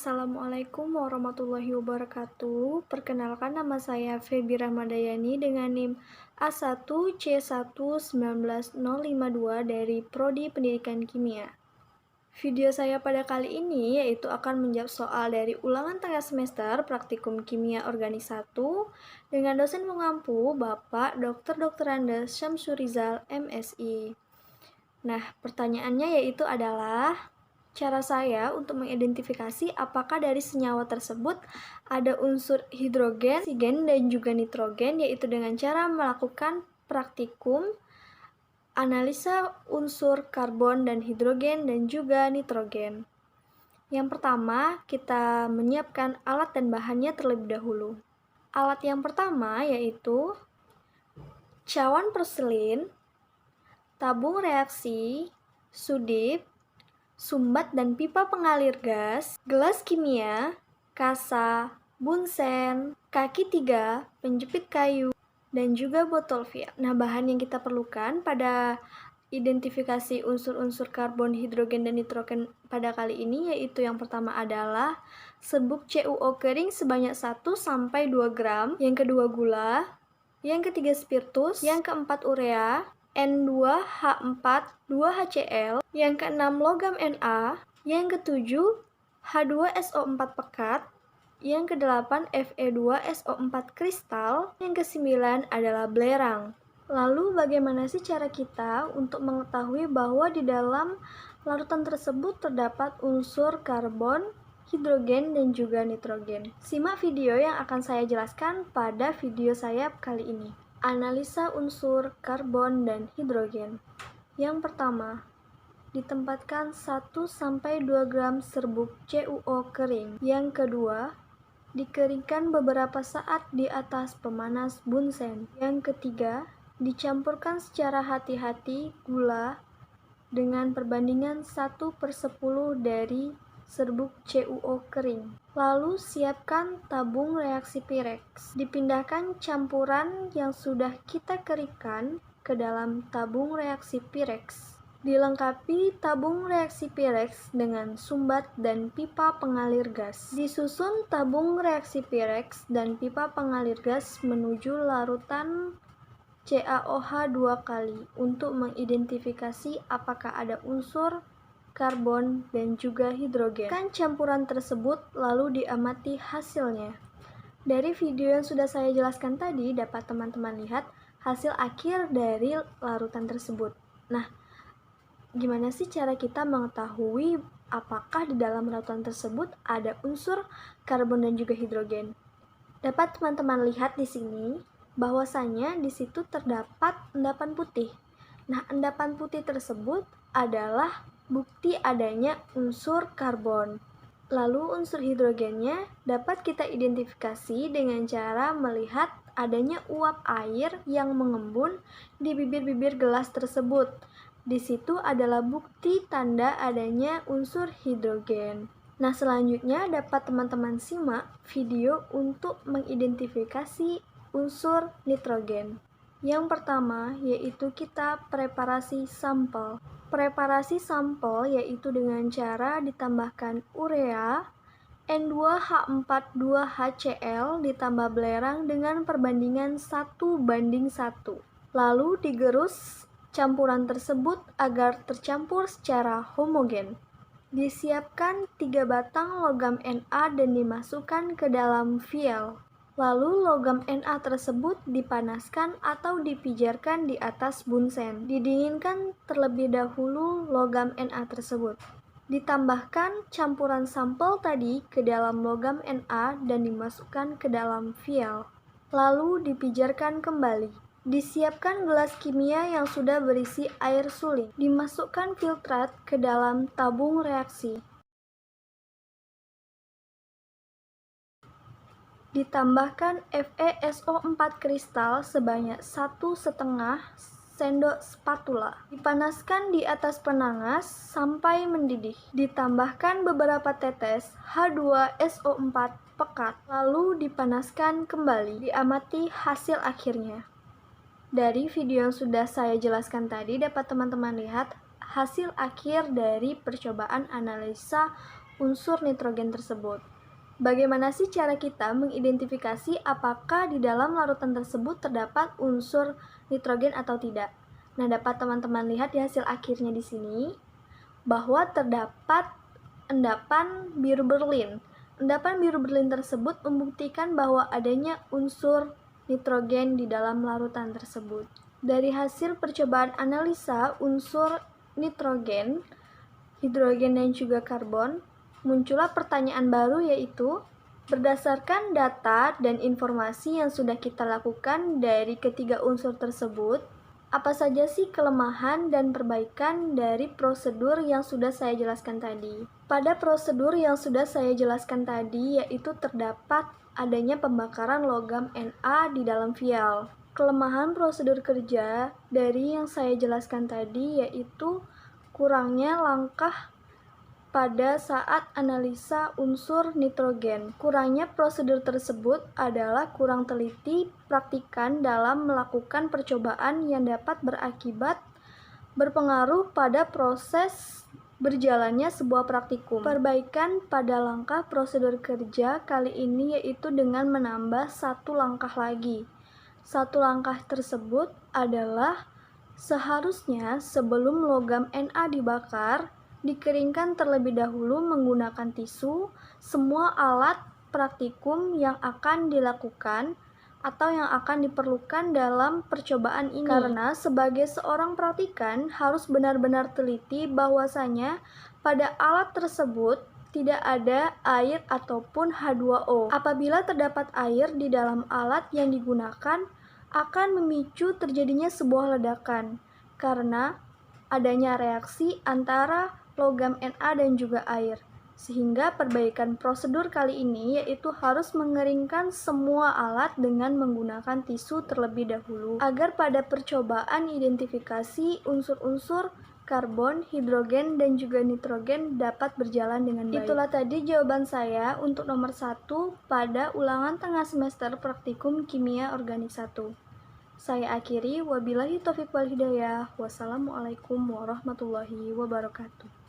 Assalamualaikum warahmatullahi wabarakatuh. Perkenalkan, nama saya Febi Ramadayani dengan NIM A1C1191052 dari Prodi Pendidikan Kimia. Video saya pada kali ini yaitu akan menjawab soal dari ulangan tengah semester Praktikum Kimia Organik 1 dengan dosen pengampu Bapak Dr. Andes Syamsurizal, MSI. Nah, pertanyaannya yaitu adalah cara saya untuk mengidentifikasi apakah dari senyawa tersebut ada unsur hidrogen, oksigen, dan juga nitrogen, yaitu dengan cara melakukan praktikum analisa unsur karbon dan hidrogen dan juga nitrogen. Yang pertama, kita menyiapkan alat dan bahannya terlebih dahulu. Alat yang pertama yaitu cawan porselin, tabung reaksi, sudip, sumbat dan pipa pengalir gas, gelas kimia, kasa, bunsen, kaki 3, penjepit kayu, dan juga botol vial. Nah, bahan yang kita perlukan pada identifikasi unsur-unsur karbon, hidrogen, dan nitrogen pada kali ini yaitu yang pertama adalah serbuk CuO kering sebanyak 1-2 gram, yang kedua gula, yang ketiga spiritus, yang keempat urea, N2H4 2HCl, yang keenam logam Na, yang ketujuh H2SO4 pekat, yang kedelapan Fe2SO4 kristal, yang kesembilan adalah belerang. Lalu bagaimana sih cara kita untuk mengetahui bahwa di dalam larutan tersebut terdapat unsur karbon, hidrogen, dan juga nitrogen? Simak video yang akan saya jelaskan pada video saya kali ini. Analisa unsur karbon dan hidrogen. Yang pertama, ditempatkan 1-2 gram serbuk CuO kering. Yang kedua, dikeringkan beberapa saat di atas pemanas bunsen. Yang ketiga, dicampurkan secara hati-hati gula dengan perbandingan 1/10 dari serbuk CuO kering. Lalu siapkan tabung reaksi Pirex. Dipindahkan campuran yang sudah kita keringkan ke dalam tabung reaksi Pirex. Dilengkapi tabung reaksi Pirex dengan sumbat dan pipa pengalir gas. Disusun tabung reaksi Pirex dan pipa pengalir gas menuju larutan CaOH 2 kali untuk mengidentifikasi apakah ada unsur karbon dan juga hidrogen. Kan campuran tersebut lalu diamati hasilnya. Dari video yang sudah saya jelaskan tadi dapat teman-teman lihat hasil akhir dari larutan tersebut. Nah, gimana sih cara kita mengetahui apakah di dalam larutan tersebut ada unsur karbon dan juga hidrogen? Dapat teman-teman lihat di sini bahwasanya di situ terdapat endapan putih. Nah, endapan putih tersebut adalah bukti adanya unsur karbon. Lalu unsur hidrogennya dapat kita identifikasi dengan cara melihat adanya uap air yang mengembun di bibir-bibir gelas tersebut. Di situ adalah bukti tanda adanya unsur hidrogen. Nah, selanjutnya dapat teman-teman simak video untuk mengidentifikasi unsur nitrogen. Yang pertama yaitu kita preparasi sampel. Preparasi sampel yaitu dengan cara ditambahkan urea, N2H4 2HCl ditambah belerang dengan perbandingan 1:1. Lalu digerus campuran tersebut agar tercampur secara homogen. Disiapkan 3 batang logam Na dan dimasukkan ke dalam vial. Lalu logam Na tersebut dipanaskan atau dipijarkan di atas bunsen. Didinginkan terlebih dahulu logam Na tersebut. Ditambahkan campuran sampel tadi ke dalam logam Na dan dimasukkan ke dalam vial. Lalu dipijarkan kembali. Disiapkan gelas kimia yang sudah berisi air suling. Dimasukkan filtrat ke dalam tabung reaksi. Ditambahkan FeSO4 kristal sebanyak 1,5 sendok spatula. Dipanaskan di atas penangas sampai mendidih. Ditambahkan beberapa tetes H2SO4 pekat. Lalu dipanaskan kembali. Diamati hasil akhirnya. Dari video yang sudah saya jelaskan tadi dapat teman-teman lihat hasil akhir dari percobaan analisa unsur nitrogen tersebut. Bagaimana sih cara kita mengidentifikasi apakah di dalam larutan tersebut terdapat unsur nitrogen atau tidak? Nah, dapat teman-teman lihat di hasil akhirnya di sini bahwa terdapat endapan biru berlin. Endapan biru berlin tersebut membuktikan bahwa adanya unsur nitrogen di dalam larutan tersebut. Dari hasil percobaan analisa unsur nitrogen, hidrogen, dan juga karbon, muncullah pertanyaan baru, yaitu berdasarkan data dan informasi yang sudah kita lakukan dari ketiga unsur tersebut, apa saja sih kelemahan dan perbaikan dari prosedur yang sudah saya jelaskan tadi? Pada prosedur yang sudah saya jelaskan tadi, yaitu terdapat adanya pembakaran logam Na di dalam vial. Kelemahan prosedur kerja dari yang saya jelaskan tadi yaitu kurangnya langkah pada saat analisa unsur nitrogen. Kurangnya prosedur tersebut adalah kurang teliti praktikan dalam melakukan percobaan yang dapat berpengaruh pada proses berjalannya sebuah praktikum. Perbaikan pada langkah prosedur kerja kali ini yaitu dengan menambah satu langkah lagi. Satu langkah tersebut adalah seharusnya sebelum logam Na dibakar, dikeringkan terlebih dahulu menggunakan tisu semua alat praktikum yang akan dilakukan atau yang akan diperlukan dalam percobaan ini. Karena sebagai seorang praktikan harus benar-benar teliti bahwasanya pada alat tersebut tidak ada air ataupun H2O. Apabila terdapat air di dalam alat yang digunakan, akan memicu terjadinya sebuah ledakan karena adanya reaksi antara logam Na dan juga air. Sehingga perbaikan prosedur kali ini yaitu harus mengeringkan semua alat dengan menggunakan tisu terlebih dahulu agar pada percobaan identifikasi unsur-unsur karbon, hidrogen, dan juga nitrogen dapat berjalan dengan baik. Itulah tadi jawaban saya untuk nomor 1 pada ulangan tengah semester praktikum kimia organik 1. Saya akhiri, wabillahi taufiq wal hidayah. Wassalamualaikum warahmatullahi wabarakatuh.